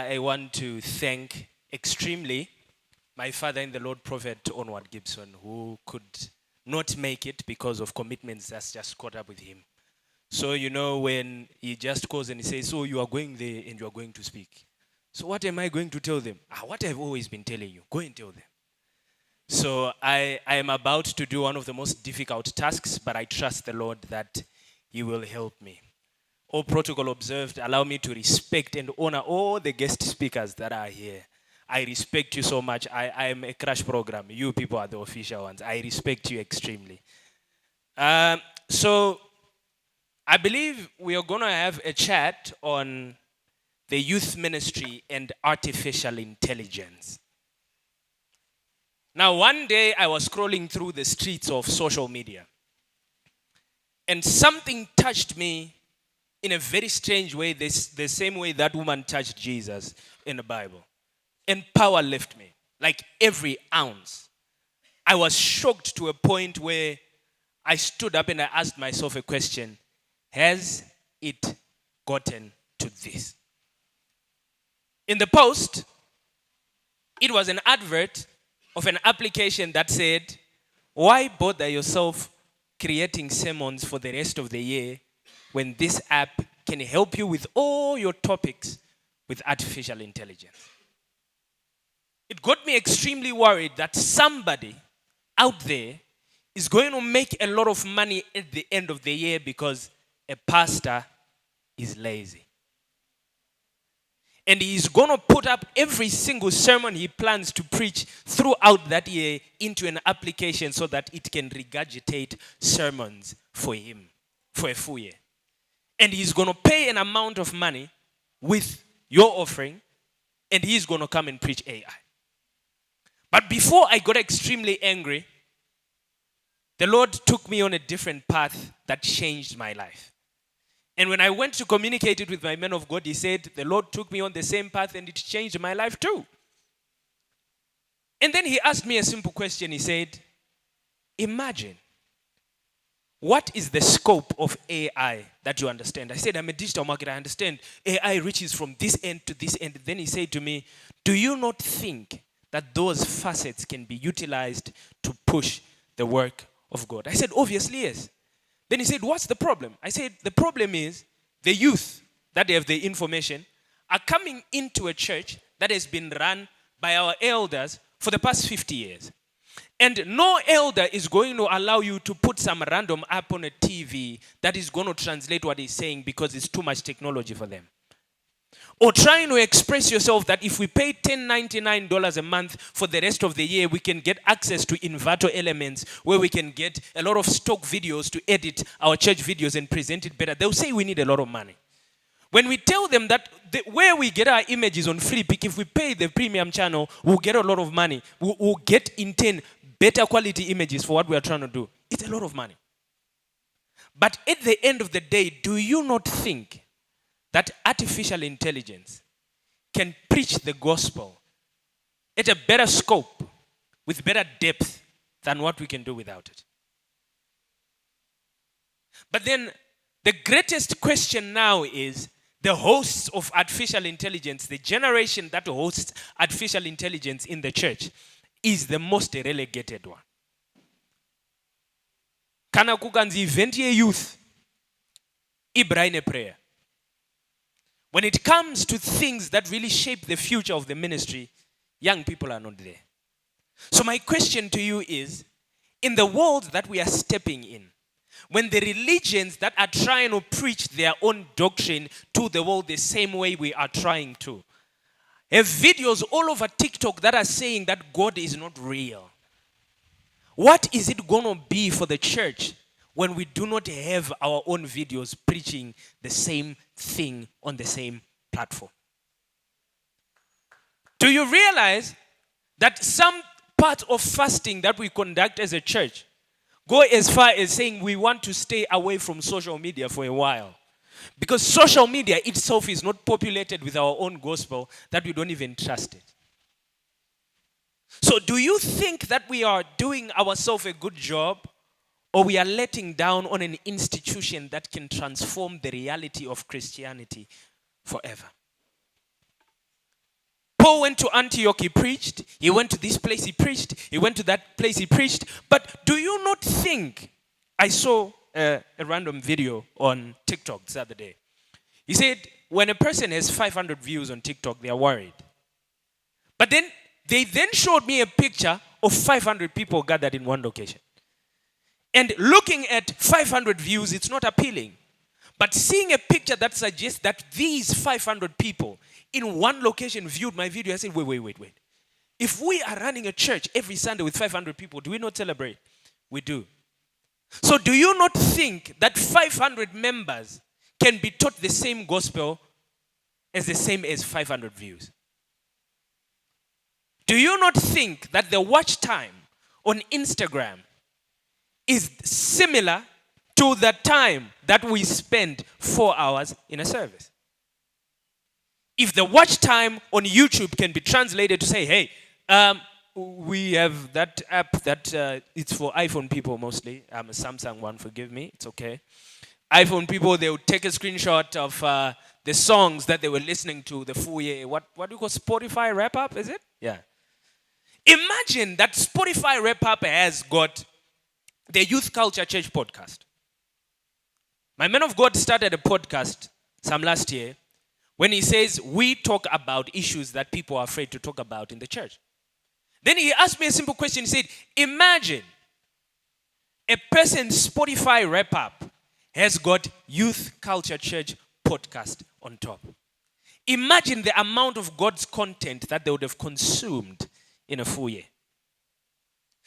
I want to thank extremely my father in the Lord, Prophet Onward Gibson, who could not make it because of commitments that's just caught up with him. So, when he just calls and he says, so you are going there and you are going to speak. So what am I going to tell them? What I've always been telling you, go and tell them. So I am about to do one of the most difficult tasks, but I trust the Lord that he will help me. All protocol observed, allow me to respect and honor all the guest speakers that are here. I respect you so much. I am a crash program. You people are the official ones. I respect you extremely. So I believe we are going to have a chat on the youth ministry and artificial intelligence. Now, one day I was scrolling through the streets of social media, and something touched me in a very strange way, the same way that woman touched Jesus in the Bible. And power left me, like every ounce. I was shocked to a point where I stood up and I asked myself a question: has it gotten to this? In the post, it was an advert of an application that said, why bother yourself creating sermons for the rest of the year when this app can help you with all your topics with artificial intelligence? It got me extremely worried that somebody out there is going to make a lot of money at the end of the year because a pastor is lazy. And he's going to put up every single sermon he plans to preach throughout that year into an application so that it can regurgitate sermons for him for a full year. And he's going to pay an amount of money with your offering, and he's going to come and preach AI. But before I got extremely angry, the Lord took me on a different path that changed my life. And when I went to communicate it with my man of God, he said, the Lord took me on the same path and it changed my life too. And then he asked me a simple question. He said, imagine, what is the scope of AI that you understand? I said, I'm a digital marketer. I understand AI reaches from this end to this end. Then he said to me, do you not think that those facets can be utilized to push the work of God? I said, obviously, yes. Then he said, what's the problem? I said, the problem is the youth that have the information are coming into a church that has been run by our elders for the past 50 years. And no elder is going to allow you to put some random app on a TV that is going to translate what he's saying because it's too much technology for them. Or trying to express yourself that if we pay $10.99 a month for the rest of the year, we can get access to inverter elements where we can get a lot of stock videos to edit our church videos and present it better. They'll say we need a lot of money. When we tell them that where we get our images on free pick, if we pay the premium channel, we'll get a lot of money. We'll get in 10 better quality images for what we are trying to do. It's a lot of money. But at the end of the day, do you not think that artificial intelligence can preach the gospel at a better scope, with better depth than what we can do without it? But then the greatest question now is the hosts of artificial intelligence, the generation that hosts artificial intelligence in the church, is the most relegated one. Kana kukanzi event ye youth, ibraine prayer. When it comes to things that really shape the future of the ministry, young people are not there. So my question to you is, in the world that we are stepping in, when the religions that are trying to preach their own doctrine to the world the same way we are trying to, have videos all over TikTok that are saying that God is not real. What is it going to be for the church when we do not have our own videos preaching the same thing on the same platform? Do you realize that some part of fasting that we conduct as a church go as far as saying we want to stay away from social media for a while? Because social media itself is not populated with our own gospel that we don't even trust it. So do you think that we are doing ourselves a good job, or we are letting down on an institution that can transform the reality of Christianity forever? Paul went to Antioch, he preached. He went to this place, he preached. He went to that place, he preached. But do you not think, I saw a random video on TikTok the other day. He said, when a person has 500 views on TikTok, they are worried. But then, they then showed me a picture of 500 people gathered in one location. And looking at 500 views, it's not appealing. But seeing a picture that suggests that these 500 people in one location viewed my video, I said, wait. If we are running a church every Sunday with 500 people, do we not celebrate? We do. So do you not think that 500 members can be taught the same gospel as the same as 500 views? Do you not think that the watch time on Instagram is similar to the time that we spend 4 hours in a service? If the watch time on YouTube can be translated to say, hey, we have that app that it's for iPhone people mostly. I'm a Samsung one, forgive me, it's okay. iPhone people, they would take a screenshot of the songs that they were listening to, the full year. What do you call Spotify wrap up, is it? Yeah. Imagine that Spotify wrap up has got the Youth Culture Church podcast. My man of God started a podcast some last year when he says we talk about issues that people are afraid to talk about in the church. Then he asked me a simple question. He said, imagine a person's Spotify wrap up has got Youth Culture Church podcast on top. Imagine the amount of God's content that they would have consumed in a full year.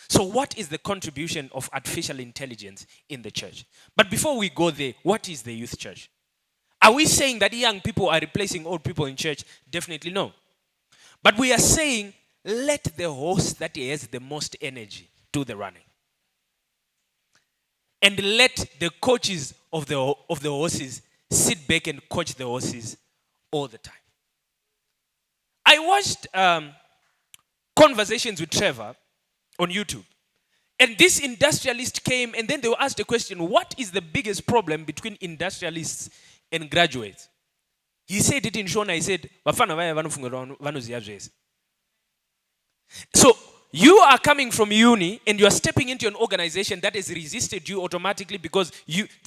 So what is the contribution of artificial intelligence in the church? But before we go there, what is the youth church? Are we saying that young people are replacing old people in church? Definitely no. But we are saying, let the horse that has the most energy do the running. And let the coaches of the horses sit back and coach the horses all the time. I watched Conversations with Trevor on YouTube. And this industrialist came and then they were asked the question, what is the biggest problem between industrialists and graduates? He said it in Shona, he said, so you are coming from uni and you are stepping into an organization that has resisted you automatically because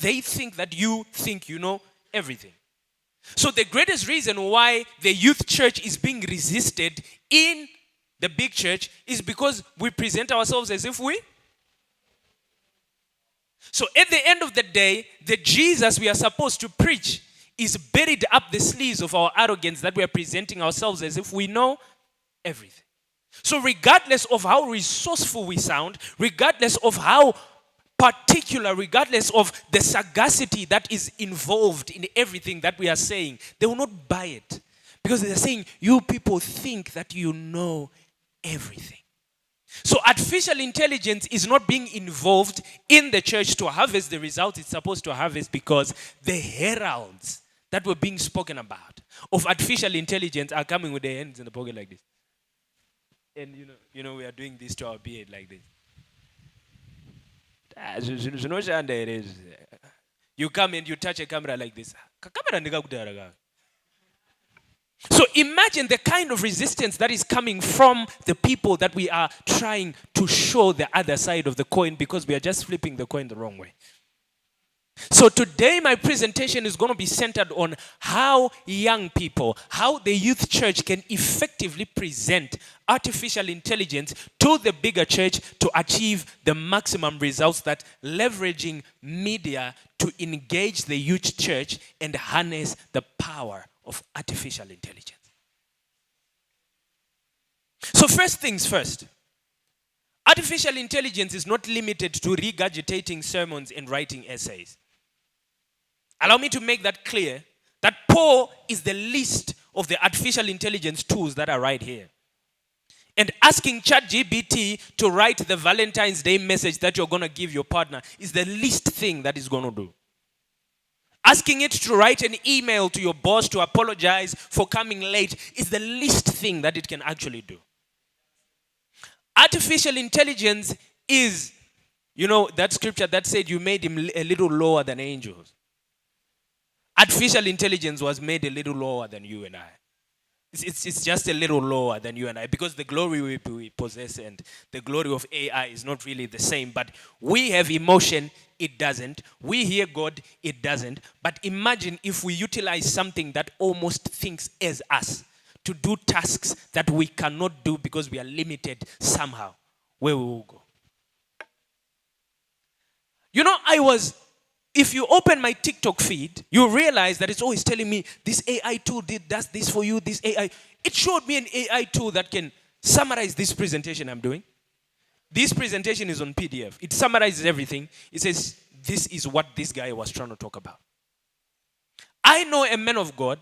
they think that you think you know everything. So the greatest reason why the youth church is being resisted in the big church is because we present ourselves as if we. So at the end of the day, the Jesus we are supposed to preach is buried up the sleeves of our arrogance that we are presenting ourselves as if we know everything. So regardless of how resourceful we sound, regardless of how particular, regardless of the sagacity that is involved in everything that we are saying, they will not buy it. Because they are saying, you people think that you know everything. So artificial intelligence is not being involved in the church to harvest the results it's supposed to harvest, because the heralds that were being spoken about of artificial intelligence are coming with their hands in the pocket like this. And you know we are doing this to our beard like this. You come and you touch a camera like this. So imagine the kind of resistance that is coming from the people that we are trying to show the other side of the coin, because we are just flipping the coin the wrong way. So today my presentation is going to be centered on how young people, how the youth church can effectively present artificial intelligence to the bigger church to achieve the maximum results, that leveraging media to engage the youth church and harness the power of artificial intelligence. So first things first, artificial intelligence is not limited to regurgitating sermons and writing essays. Allow me to make that clear, that Paul is the least of the artificial intelligence tools that are right here. And asking ChatGPT to write the Valentine's Day message that you're going to give your partner is the least thing that it's going to do. Asking it to write an email to your boss to apologize for coming late is the least thing that it can actually do. Artificial intelligence is, that scripture that said you made him a little lower than angels. Artificial intelligence was made a little lower than you and I. It's just a little lower than you and I, because the glory we possess and the glory of AI is not really the same. But we have emotion, it doesn't. We hear God, it doesn't. But imagine if we utilize something that almost thinks as us to do tasks that we cannot do because we are limited somehow. Where we will go? You know, if you open my TikTok feed, you realize that it's always telling me this AI tool does this for you, this AI. It showed me an AI tool that can summarize this presentation I'm doing. This presentation is on PDF. It summarizes everything. It says, this is what this guy was trying to talk about. I know a man of God,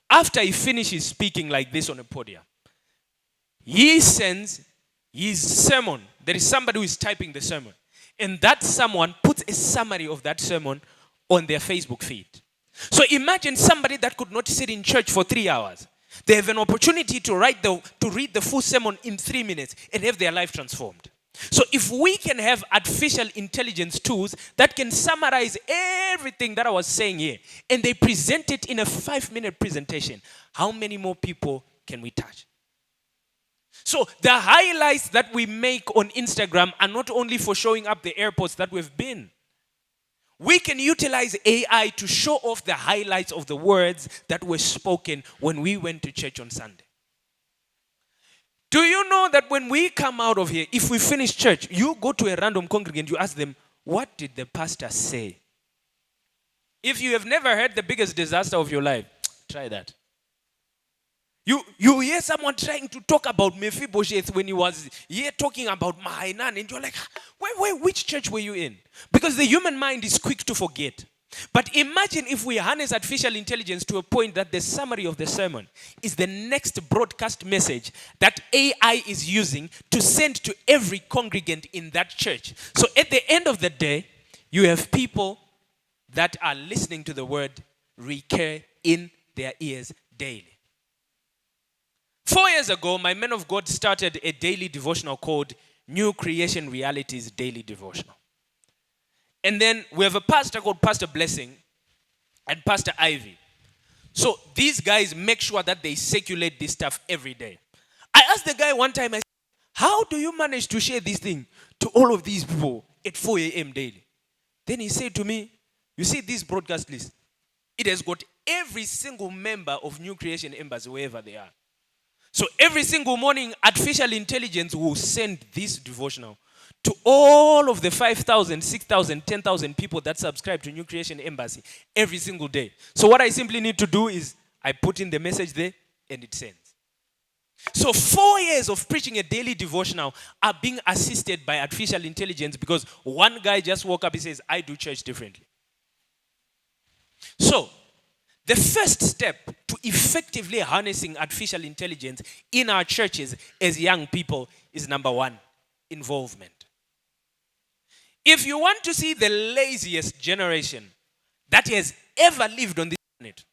after he finishes speaking like this on a podium, he sends his sermon. There is somebody who is typing the sermon. And that someone puts a summary of that sermon on their Facebook feed. So imagine somebody that could not sit in church for 3 hours. They have an opportunity to read the full sermon in 3 minutes and have their life transformed. So if we can have artificial intelligence tools that can summarize everything that I was saying here, and they present it in a 5-minute presentation, how many more people can we touch? So the highlights that we make on Instagram are not only for showing up the airports that we've been. We can utilize AI to show off the highlights of the words that were spoken when we went to church on Sunday. Do you know that when we come out of here, if we finish church, you go to a random congregant, you ask them, what did the pastor say? If you have never heard the biggest disaster of your life, try that. You hear someone trying to talk about Mephibosheth when he was here talking about Mahainan, and you're like, which church were you in? Because the human mind is quick to forget. But imagine if we harness artificial intelligence to a point that the summary of the sermon is the next broadcast message that AI is using to send to every congregant in that church. So at the end of the day, you have people that are listening to the word recur in their ears daily. 4 years ago, my man of God started a daily devotional called New Creation Realities Daily Devotional. And then we have a pastor called Pastor Blessing and Pastor Ivy. So these guys make sure that they circulate this stuff every day. I asked the guy one time, I said, how do you manage to share this thing to all of these people at 4 a.m. daily? Then he said to me, you see this broadcast list? It has got every single member of New Creation Embassy wherever they are. So every single morning, artificial intelligence will send this devotional to all of the 5,000, 6,000, 10,000 people that subscribe to New Creation Embassy every single day. So what I simply need to do is I put in the message there and it sends. So 4 years of preaching a daily devotional are being assisted by artificial intelligence because one guy just woke up, he says, I do church differently. So the first step to effectively harnessing artificial intelligence in our churches as young people is number 1, involvement. If you want to see the laziest generation that has ever lived on this planet,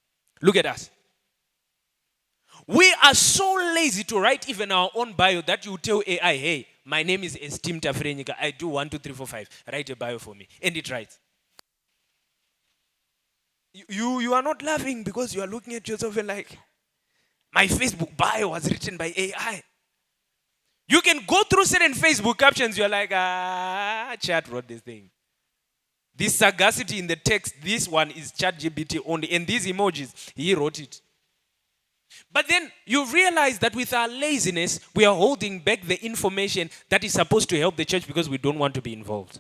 look at us. We are so lazy to write even our own bio that you tell AI, hey, my name is Esteem Tafirenyika. I do 1, 2, 3, 4, 5. Write a bio for me. And it writes. You are not laughing because you are looking at yourself and like, my Facebook bio was written by AI. You can go through certain Facebook captions, you're like, chat wrote this thing. This sagacity in the text, this one is ChatGPT only. And these emojis, he wrote it. But then you realize that with our laziness, we are holding back the information that is supposed to help the church because we don't want to be involved.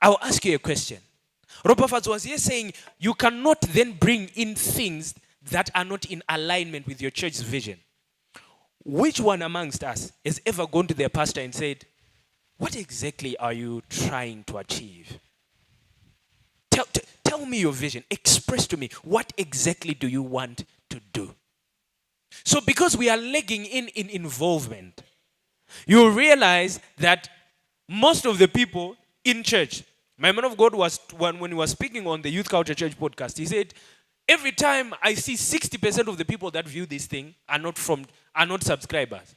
I'll ask you a question. Robert was here saying, you cannot then bring in things that are not in alignment with your church's vision. Which one amongst us has ever gone to their pastor and said, what exactly are you trying to achieve? Tell me your vision. Express to me, what exactly do you want to do? So because we are lagging in involvement, you realize that most of the people in church, my man of God was, when he was speaking on the Youth Culture Church podcast, he said, every time I see 60% of the people that view this thing are not subscribers.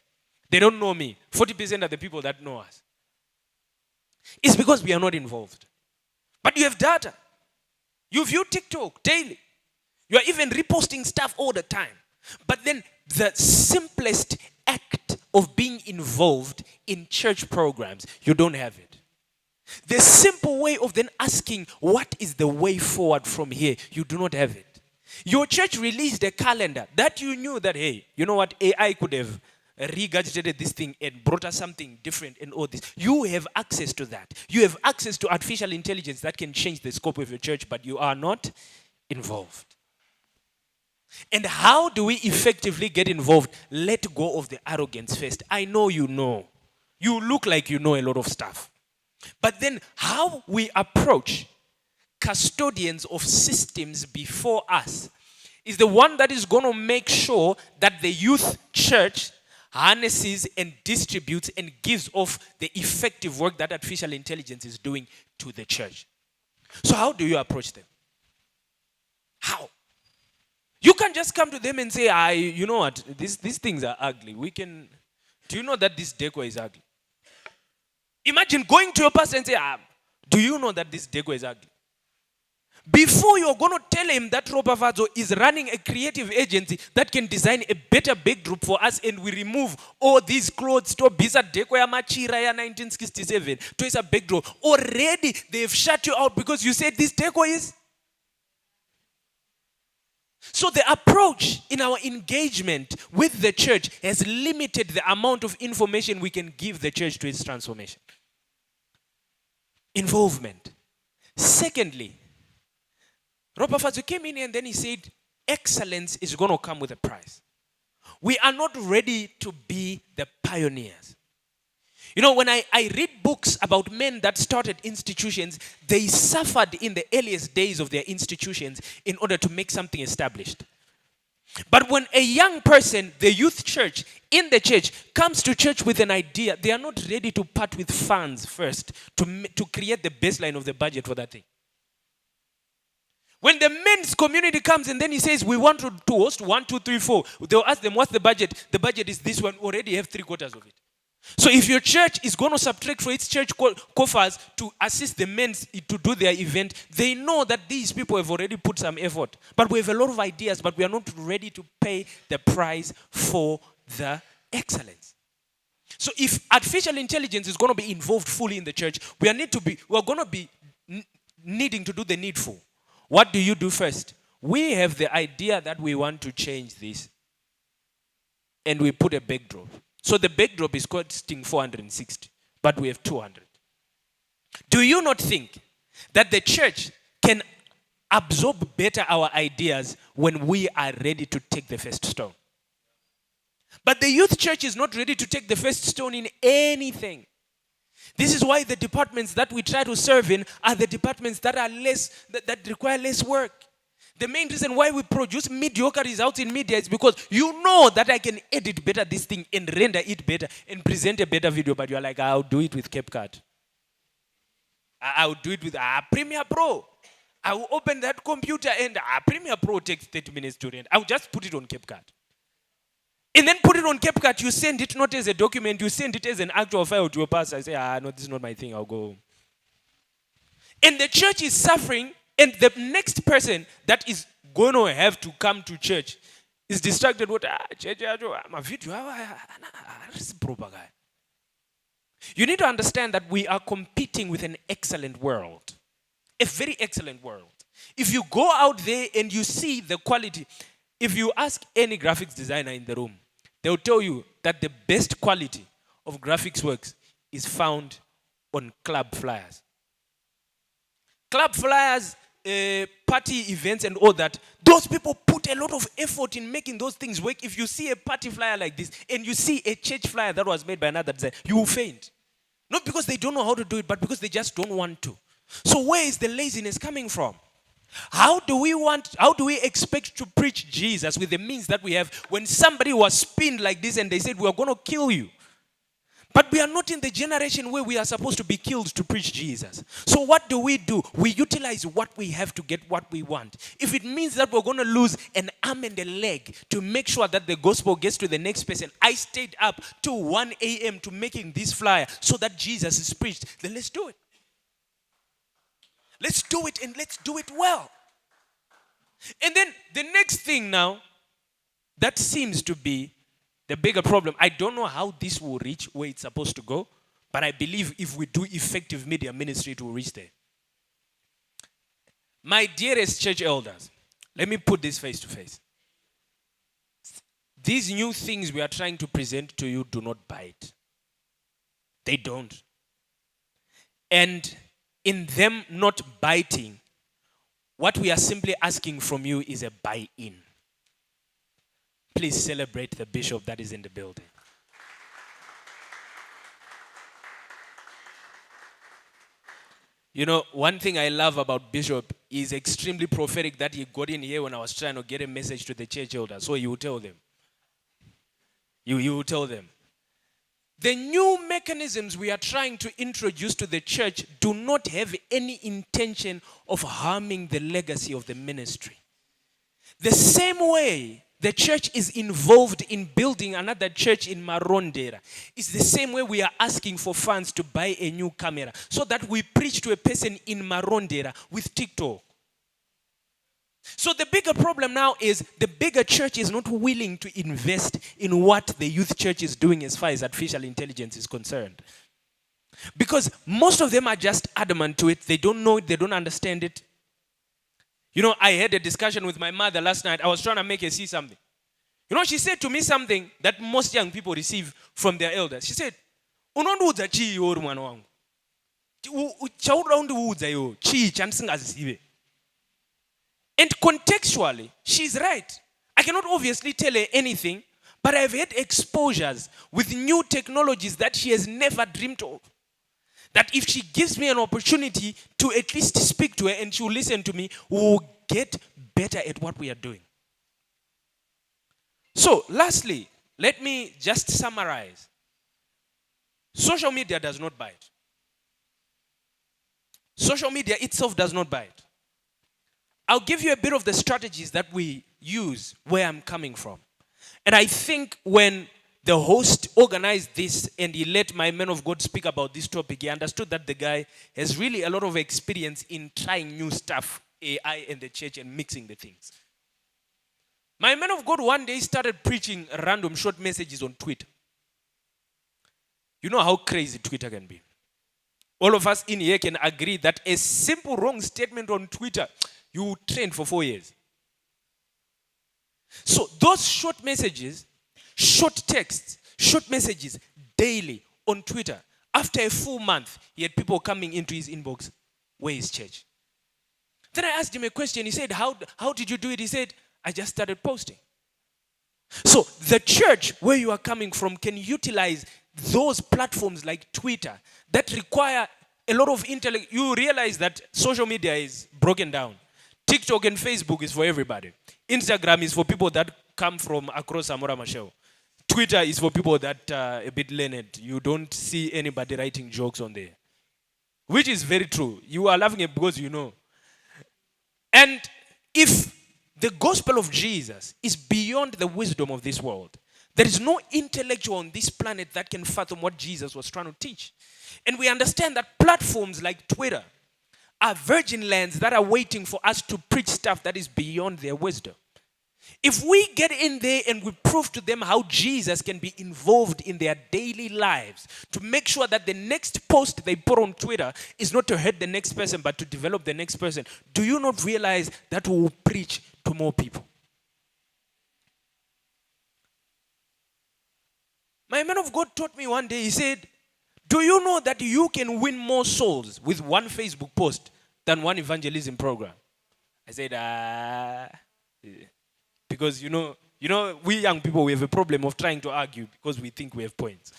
They don't know me. 40% are the people that know us. It's because we are not involved. But you have data. You view TikTok daily. You are even reposting stuff all the time. But then the simplest act of being involved in church programs, you don't have it. The simple way of then asking, what is the way forward from here? You do not have it. Your church released a calendar that you knew that, hey, you know what, AI could have regurgitated this thing and brought us something different and all this. You have access to that. You have access to artificial intelligence that can change the scope of your church, but you are not involved. And how do we effectively get involved? Let go of the arrogance first. I know you know. You look like you know a lot of stuff. But then how we approach custodians of systems before us is the one that is going to make sure that the youth church harnesses and distributes and gives off the effective work that artificial intelligence is doing to the church. So how do you approach them? How? You can't just come to them and say, you know what, these things are ugly. Do you know that this decor is ugly? Imagine going to your pastor and say, do you know that this decor is ugly? Before you're going to tell him that Robavadzo is running a creative agency that can design a better backdrop for us, and we remove all these clothes to bisa decor ya machira ya 1967 to is a backdrop. Already they've shut you out because you said this decor is. So the approach in our engagement with the church has limited the amount of information we can give the church to its transformation. Involvement. Secondly, Ropafazu came in and then he said, excellence is going to come with a price. We are not ready to be the pioneers. You know, when I read books about men that started institutions, they suffered in the earliest days of their institutions in order to make something established. But when a young person, the youth church, in the church, comes to church with an idea, they are not ready to part with funds first to create the baseline of the budget for that thing. When the men's community comes and then he says, we want to host 1, 2, 3, 4, they'll ask them, what's the budget? The budget is this one, already have 3/4 of it. So if your church is going to subtract for its church coffers to assist the men to do their event, they know that these people have already put some effort. But we have a lot of ideas, but we are not ready to pay the price for the excellence. So if artificial intelligence is going to be involved fully in the church, we are going to be needing to do the needful. What do you do first? We have the idea that we want to change this, and we put a backdrop. So the backdrop is costing 460, but we have 200. Do you not think that the church can absorb better our ideas when we are ready to take the first stone? But the youth church is not ready to take the first stone in anything. This is why the departments that we try to serve in are the departments that are that require less work. The main reason why we produce mediocre results in media is because you know that I can edit better this thing and render it better and present a better video, but you're like, I'll do it with CapCut. I'll do it with Premiere Pro. I will open that computer and Premiere Pro takes 30 minutes to render. I'll just put it on CapCut. And then put it on CapCut, you send it not as a document, you send it as an actual file to your pastor. I say, no, this is not my thing, I'll go home. And the church is suffering. And the next person that is going to have to come to church is distracted with, You need to understand that we are competing with an excellent world. A very excellent world. If you go out there and you see the quality, if you ask any graphics designer in the room, they'll tell you that the best quality of graphics works is found on club flyers. Club flyers, party events and all that, those people put a lot of effort in making those things work. If you see a party flyer like this and you see a church flyer that was made by another designer, you will faint. Not because they don't know how to do it, but because they just don't want to. So where is the laziness coming from? How do we expect to preach Jesus with the means that we have when somebody was spinned like this and they said, we are going to kill you? But we are not in the generation where we are supposed to be killed to preach Jesus. So what do? We utilize what we have to get what we want. If it means that we're going to lose an arm and a leg to make sure that the gospel gets to the next person, I stayed up till 1 a.m. to making this flyer so that Jesus is preached, then let's do it. Let's do it, and let's do it well. And then the next thing now, That seems to be the bigger problem. I don't know how this will reach where it's supposed to go, but I believe if we do effective media ministry, it will reach there. My dearest church elders, let me put this face to face. These new things we are trying to present to you do not bite. They don't. And in them not biting, what we are simply asking from you is a buy-in. Please celebrate the bishop that is in the building. You know, one thing I love about Bishop is extremely prophetic that he got in here when I was trying to get a message to the church elders. So you will tell them. You will tell them. The new mechanisms we are trying to introduce to the church do not have any intention of harming the legacy of the ministry. The same way the church is involved in building another church in Marondera, it's the same way we are asking for funds to buy a new camera so that we preach to a person in Marondera with TikTok. So the bigger problem now is the bigger church is not willing to invest in what the youth church is doing as far as artificial intelligence is concerned. Because most of them are just adamant to it. They don't know it. They don't understand it. You know, I had a discussion with my mother last night. I was trying to make her see something. You know, she said to me something that most young people receive from their elders. She said, "Unonduudza chii uri mwana wangu? Chauri undiudza iwo chii chandisingazizive." And contextually, she's right. I cannot obviously tell her anything, but I've had exposures with new technologies that she has never dreamed of. That if she gives me an opportunity to at least speak to her and she will listen to me, we will get better at what we are doing. So, lastly, let me just summarize. Social media does not bite. Social media itself does not bite. I'll give you a bit of the strategies that we use where I'm coming from. And I think when the host organized this and he let my man of God speak about this topic, he understood that the guy has really a lot of experience in trying new stuff, AI and the church, and mixing the things. My man of God one day started preaching random short messages on Twitter. You know how crazy Twitter can be. All of us in here can agree that a simple wrong statement on Twitter, you trained for 4 years. So those short messages, short texts, short messages daily on Twitter. After a full month, he had people coming into his inbox. Where is church? Then I asked him a question. He said, how did you do it? He said, I just started posting. So the church where you are coming from can utilize those platforms like Twitter that require a lot of intellect. You realize that social media is broken down. TikTok and Facebook is for everybody. Instagram is for people that come from across Samora Machel. Twitter is for people that are a bit learned. You don't see anybody writing jokes on there. Which is very true. You are laughing it because you know. And if the gospel of Jesus is beyond the wisdom of this world, there is no intellectual on this planet that can fathom what Jesus was trying to teach. And we understand that platforms like Twitter are virgin lands that are waiting for us to preach stuff that is beyond their wisdom. If we get in there and we prove to them how Jesus can be involved in their daily lives to make sure that the next post they put on Twitter is not to hurt the next person but to develop the next person, do you not realize that we will preach to more people? My man of God taught me one day, he said, do you know that you can win more souls with one Facebook post than one evangelism program? I said, because you know, we young people, we have a problem of trying to argue because we think we have points.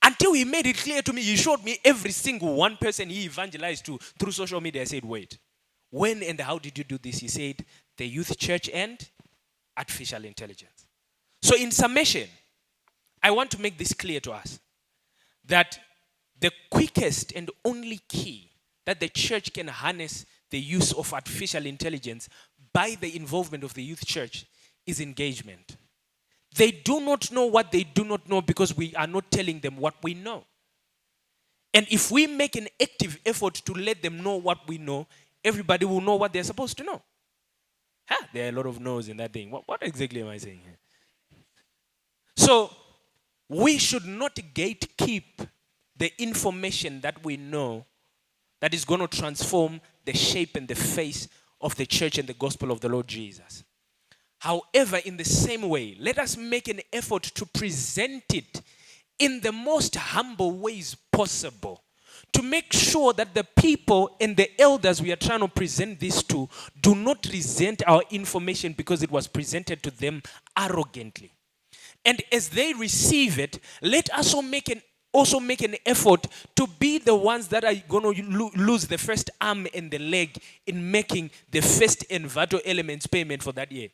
Until he made it clear to me, he showed me every single one person he evangelized to through social media. I said, wait, when and how did you do this? He said, the youth church and artificial intelligence. So in summation, I want to make this clear to us, that the quickest and only key that the church can harness the use of artificial intelligence by the involvement of the youth church is engagement. They do not know what they do not know because we are not telling them what we know. And if we make an active effort to let them know what we know, everybody will know what they're supposed to know. There are a lot of no's in that thing. What exactly am I saying here? So we should not gatekeep the information that we know that is going to transform the shape and the face of the church and the gospel of the Lord Jesus. However, in the same way, let us make an effort to present it in the most humble ways possible, to make sure that the people and the elders we are trying to present this to do not resent our information because it was presented to them arrogantly. And as they receive it, let us also make an effort to be the ones that are going to lose the first arm and the leg in making the first and vital elements payment for that year.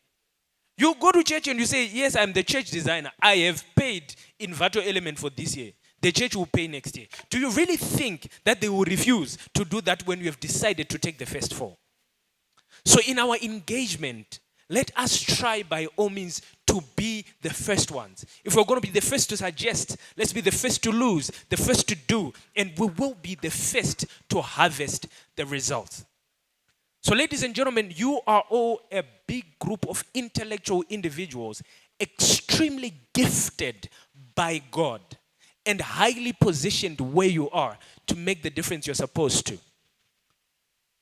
You go to church and you say, yes, I'm the church designer. I have paid in vital element for this year. The church will pay next year. Do you really think that they will refuse to do that when you have decided to take the first four? So in our engagement, let us try by all means to be the first ones. If we're going to be the first to suggest, let's be the first to lose, the first to do, and we will be the first to harvest the results. So ladies and gentlemen, you are all a big group of intellectual individuals, extremely gifted by God and highly positioned where you are to make the difference you're supposed to.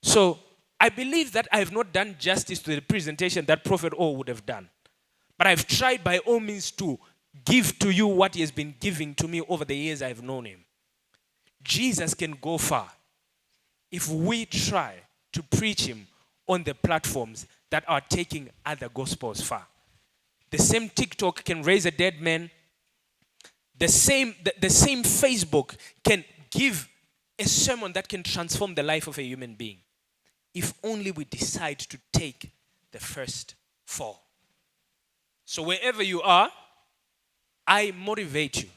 So I believe that I have not done justice to the presentation that Prophet O would have done. But I've tried by all means to give to you what he has been giving to me over the years I've known him. Jesus can go far if we try to preach him on the platforms that are taking other gospels far. The same TikTok can raise a dead man. The same Facebook can give a sermon that can transform the life of a human being. If only we decide to take the first four. So wherever you are, I motivate you.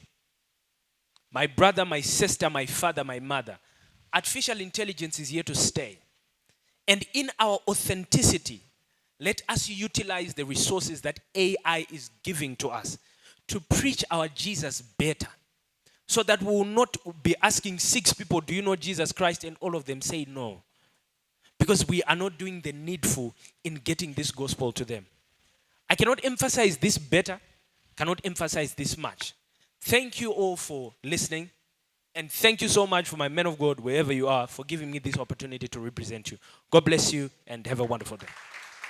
My brother, my sister, my father, my mother. Artificial intelligence is here to stay. And in our authenticity, let us utilize the resources that AI is giving to us to preach our Jesus better. So that we will not be asking 6 people, do you know Jesus Christ? And all of them say no. Because we are not doing the needful in getting this gospel to them. I cannot emphasize this better, cannot emphasize this much. Thank you all for listening. And thank you so much for my men of God, wherever you are, for giving me this opportunity to represent you. God bless you and have a wonderful day.